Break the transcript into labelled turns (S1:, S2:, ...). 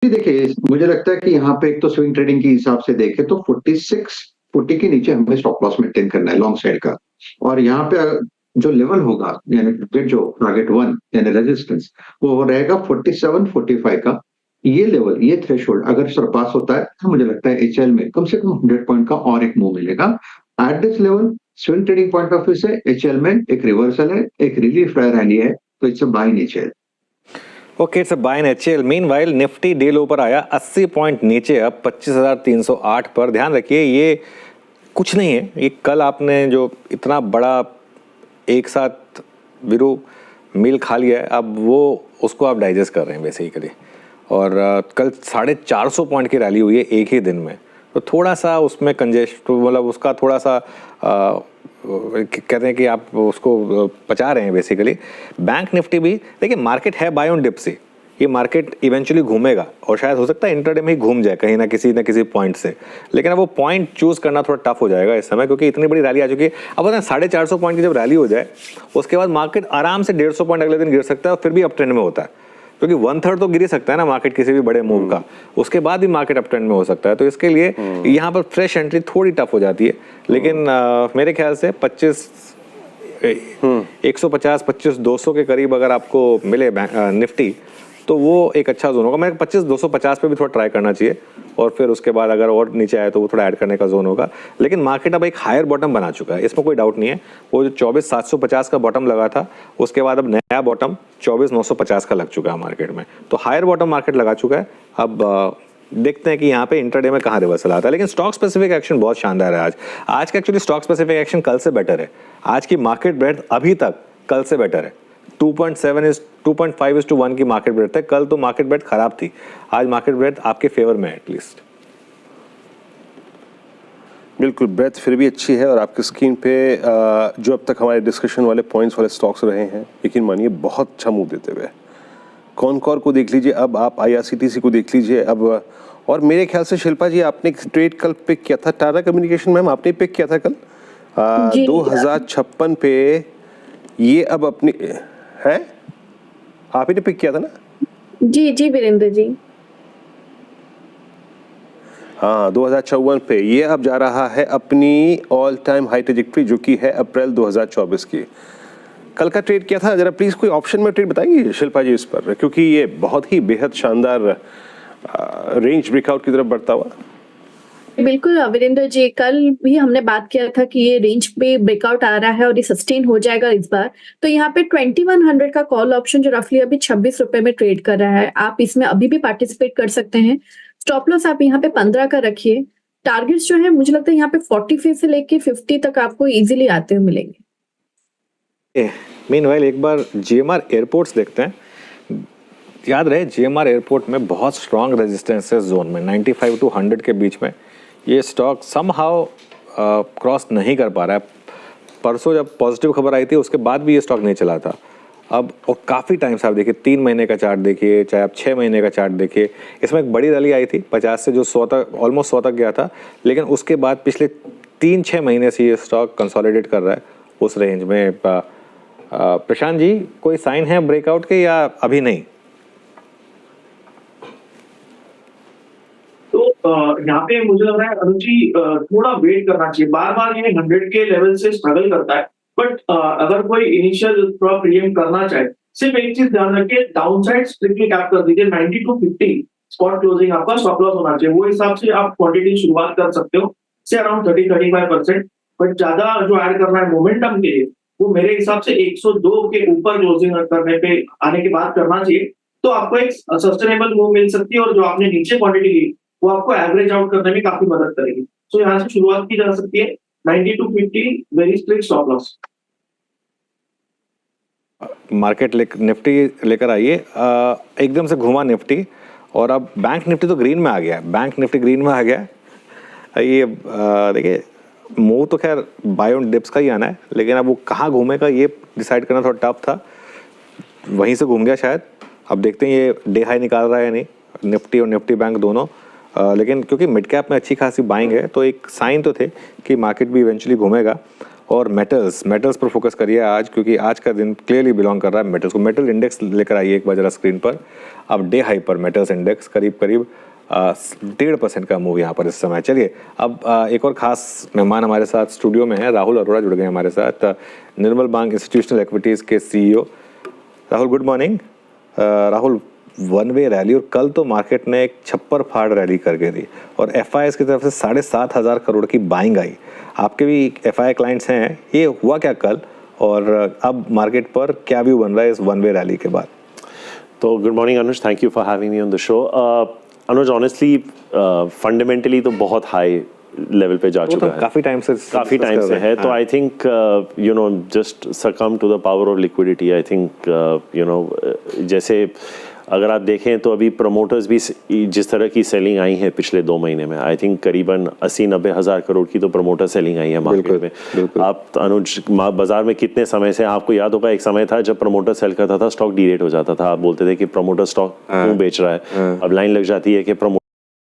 S1: देखिए, मुझे लगता है कि यहाँ पे एक तो स्विंग ट्रेडिंग के हिसाब से देखें तो 4640 के नीचे हमें स्टॉप लॉस मेंटेन करना है लॉन्ग साइड का। और यहाँ पे जो लेवल होगा यानी फिर जो टारगेट 1 यानी रेजिस्टेंस वो रहेगा 4745 का। ये लेवल, ये थ्रेशोल्ड अगर सरपास होता है तो मुझे लगता है एचएल में कम से कम 100 पॉइंट का और एक मूव मिलेगा। At this level swing trading point of view से एचएल में एक रिवर्सल है, एक रिलीफ रैली है, तो it's a buy in HL.
S2: Okay, it's a buy in HL. Meanwhile Nifty day low पर आया 80 पॉइंट नीचे, अब 25,308 पर। ध्यान रखिए ये कुछ नहीं है, ये कल आपने जो इतना बड़ा एक साथ विरु मील खा लिया है, अब वो उसको आप डाइजेस्ट कर रहे हैं बेसिकली। और कल 450 पॉइंट की रैली हुई है एक ही दिन में, तो थोड़ा सा उसमें कंजेस्ट, मतलब उसका थोड़ा सा कहते हैं कि आप उसको पचा रहे हैं बेसिकली। बैंक निफ्टी भी देखिए, मार्केट है बाय ऑन डिप से, ये मार्केट इवेंचुअली घूमेगा और शायद हो सकता है इंटरडे में ही घूम जाए कहीं ना किसी पॉइंट से, लेकिन अब वो पॉइंट चूज करना थोड़ा टफ हो जाएगा इस समय, क्योंकि इतनी बड़ी रैली आ चुकी है। अब पता है 450 पॉइंट की जब रैली हो जाए उसके बाद मार्केट आराम से 150 पॉइंट अगले दिन गिर सकता है और फिर भी अप ट्रेंड में होता है, क्योंकि 1/3 तो गिर ही सकता है ना मार्केट किसी भी बड़े मूव का, उसके बाद भी मार्केट अप ट्रेंड में हो सकता है। तो इसके लिए यहाँ पर फ्रेश एंट्री थोड़ी टफ हो जाती है, लेकिन मेरे ख्याल से 150 25,200 के करीब अगर आपको मिले निफ्टी, तो वो एक अच्छा जोन होगा। मैं 25,250 पे भी थोड़ा ट्राई करना चाहिए, और फिर उसके बाद अगर और नीचे आए तो वो थोड़ा ऐड करने का जोन होगा। लेकिन मार्केट अब एक हायर बॉटम बना चुका है, इसमें कोई डाउट नहीं है। वो जो 24,750 का बॉटम लगा था, उसके बाद अब नया बॉटम 24,950 का लग चुका है मार्केट में, तो हायर बॉटम मार्केट लगा चुका है। अब देखते हैं कि यहाँ पे इंटरडे में कहाँ रिवर्सल आता है। लेकिन स्टॉक स्पेसिफिक एक्शन बहुत शानदार है आज का एक्चुअली स्टॉक स्पेसिफिक एक्शन कल से बेटर है। आज की मार्केट ब्रेड्थ अभी तक कल से बेटर है। 2.5:1 की मार्केट ब्रेड्थ है, कल तो मार्केट ब्रेड्थ खराब थी, आज मार्केट ब्रेड्थ आपके फेवर में है एटलीस्ट।
S3: बिल्कुल, ब्रेथ फिर भी अच्छी है। और आपकी स्क्रीन पे जो अब तक हमारे डिस्कशन वाले पॉइंट्स वाले स्टॉक्स रहे हैं, यकीन मानिए बहुत अच्छा मूव देते हुए। कॉनकॉर को देख लीजिए, अब आप आईआरसीटीसी को देख लीजिए अब। और मेरे ख्याल से शिल्पा जी आपने ट्रेड कल पिक किया था, टाटा कम्युनिकेशन मैम आपने पिक किया था कल 2056 पे। ये अब अपनी है, आप ही ने पिक किया था ना?
S4: जी जी वीरेंद्र जी,
S3: हाँ 2054 पे। ये अब जा रहा है अपनी ऑल टाइम हाई ट्रेजेक्टरी, जो कि है अप्रैल 2024 की। कल का ट्रेड किया था, जरा प्लीज कोई ऑप्शन में ट्रेड बताएंगे शिल्पा जी इस पर, क्योंकि ये बहुत ही बेहद शानदार रेंज ब्रेकआउट की तरफ बढ़ता हुआ।
S4: बिल्कुल वीरेंद्र जी, कल भी हमने बात किया था कि ये रेंज पे ब्रेकआउट आ रहा है और ये सस्टेन हो जाएगा इस बार। तो यहाँ पे 2100 का कॉल ऑप्शन जो रफली अभी 26 रुपए में ट्रेड कर रहा है, आप इसमें अभी भी पार्टिसिपेट कर सकते हैं। स्टॉप लॉस आप यहाँ पे 15 का रखिए। टारगेट्स जो है मुझे लगता है यहाँ पे 45 से लेके 50 तक आपको इजीली आते हुए मिलेंगे।
S2: मीनवाइल एक बार जीएमआर एयरपोर्ट्स देखते हैं। याद रहे जीएमआर एयरपोर्ट में बहुत स्ट्रॉन्ग रेजिस्टेंस है जोन में 95 to 100 के बीच में। ये स्टॉक समहाउ क्रॉस नहीं कर पा रहा है। परसों जब पॉजिटिव खबर आई थी उसके बाद भी ये स्टॉक नहीं चला था। अब और काफ़ी टाइम से आप देखिए, 3 महीने का चार्ट देखिए, चाहे आप 6 महीने का चार्ट देखिए, इसमें एक बड़ी रैली आई थी 50 से जो 100 तक, ऑलमोस्ट 100 तक गया था। लेकिन उसके बाद पिछले 3-6 महीने से ये स्टॉक कंसोलिडेट कर रहा है उस रेंज में। प्रशांत जी, कोई साइन है ब्रेकआउट के या अभी नहीं?
S5: यहाँ पे मुझे लग रहा है अनुजी थोड़ा वेट करना चाहिए। बार बार ये 100 के लेवल से स्ट्रगल करता है, बट अगर कोई इनिशियल थोड़ा प्रीएम करना चाहे, सिर्फ एक चीज ध्यान रखिए, डाउन साइड स्ट्रिक्टली कैप कर दीजिए। 90 to 50 स्पॉट क्लोजिंग आपका स्टॉप लॉस होना चाहिए। वो हिसाब से आप क्वांटिटी शुरुआत कर सकते हो से अराउंड 30-35%। बट ज्यादा जो ऐड करना है मोमेंटम के लिए, वो मेरे हिसाब से 102 के ऊपर क्लोजिंग करने पे आने के बाद करना चाहिए, तो आपको एक सस्टेनेबल मूव मिल सकती है। और जो आपने नीचे क्वांटिटी ली वो आपको एवरेज आउट करने में काफी मदद करेगी। तो यहाँ से शुरुआत की जा सकती है 90 to 50 very strict stop loss.
S2: Market Nifty लेकर आइए, एकदम से घुमा निफ्टी, और अब बैंक निफ्टी तो ग्रीन में आ गया। बैंक निफ्टी ग्रीन में आ गया। ये देखिए, मूव तो खैर बाय ऑन डिप्स का ही आना है, लेकिन अब वो कहाँ घूमेगा ये डिसाइड करना थोड़ा टफ था। वहीं से घूम गया शायद। अब देखते हैं ये डे हाई निकाल रहा है या नहीं, निफ्टी और निफ्टी बैंक दोनों। लेकिन क्योंकि मिड कैप में अच्छी खासी बाइंग है, तो एक साइन तो थे कि मार्केट भी इवेंचुअली घूमेगा। और मेटल्स पर फोकस करिए आज, क्योंकि आज का दिन क्लियरली बिलोंग कर रहा है मेटल्स को। मेटल इंडेक्स लेकर आइए एक बार जरा स्क्रीन पर। अब डे हाई पर मेटल्स इंडेक्स करीब 1.5% का मूव यहाँ पर इस समय। चलिए अब एक और खास मेहमान हमारे साथ स्टूडियो में है, राहुल अरोड़ा जुड़ गए हमारे साथ, निर्मल बांग इंस्टीट्यूशनल इक्विटीज़ के CEO। Rahul good morning. Rahul, one way rally, और कल तो मार्केट ने एक छप्पर फाड़ रैली करके दी और FIs की तरफ से 7,500 करोड़ की बाइंग आई। आपके भी FI क्लाइंट्स हैं, ये हुआ क्या कल और अब मार्केट पर क्या व्यू बन रहा है इस वन वे रैली के बाद?
S6: तो good morning Anuj, thank you for having me on the show. Anuj honestly fundamentally तो बहुत हाई लेवल पे जा चुका है,
S2: काफी टाइम से
S6: है। तो I think you know just succumb to the power of liquidity. I think you know जैसे अगर आप देखें तो अभी प्रमोटर्स भी जिस तरह की सेलिंग आई है पिछले 2 महीने में, आई थिंक करीबन 80-90 हज़ार करोड़ की तो प्रमोटर सेलिंग आई है मार्केट में। आप अनुज बाजार में कितने समय से, आपको याद होगा एक समय था जब प्रमोटर सेल करता था स्टॉक डीरेट हो जाता था, आप बोलते थे कि प्रमोटर स्टॉक क्यों बेच रहा है। अब लाइन लग जाती है कि प्रमोटर